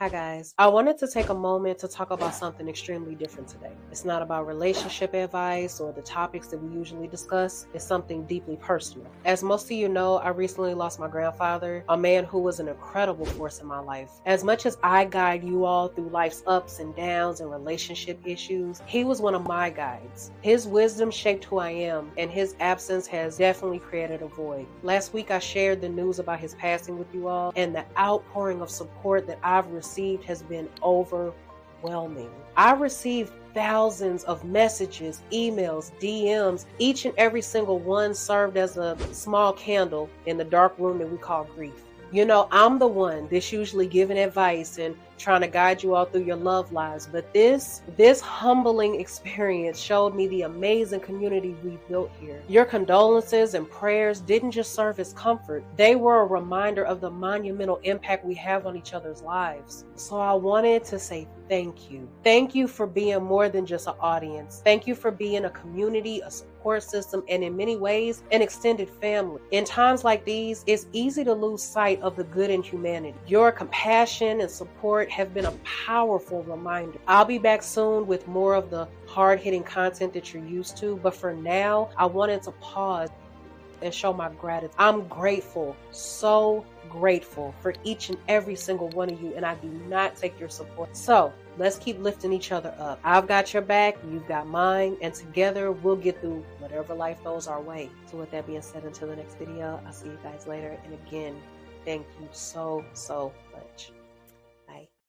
Hi guys. I wanted to take a moment to talk about something extremely different today. It's not about relationship advice or the topics that we usually discuss. It's something deeply personal. As most of you know, I recently lost my grandfather, a man who was an incredible force in my life. As much as I guide you all through life's ups and downs and relationship issues, he was one of my guides. His wisdom shaped who I am, and his absence has definitely created a void. Last week I shared the news about his passing with you all, and the outpouring of support that I've received has been overwhelming. I received thousands of messages, emails, DMs. Each and every single one served as a small candle in the dark room that we call grief. You know, I'm the one that's usually giving advice and trying to guide you all through your love lives. But this humbling experience showed me the amazing community we built here. Your condolences and prayers didn't just serve as comfort. They were a reminder of the monumental impact we have on each other's lives. So I wanted to say thank you. Thank you for being more than just an audience. Thank you for being a community, a support system, and in many ways, an extended family. In times like these, it's easy to lose sight of the good in humanity. Your compassion and support have been a powerful reminder. I'll be back soon with more of the hard-hitting content that you're used to, but for now, I wanted to pause and show my gratitude. I'm grateful, so grateful for each and every single one of you, and I do not take your support. So let's keep lifting each other up. I've got your back, you've got mine, and together we'll get through whatever life throws our way. So with that being said, until the next video, I'll see you guys later. And again, thank you so much.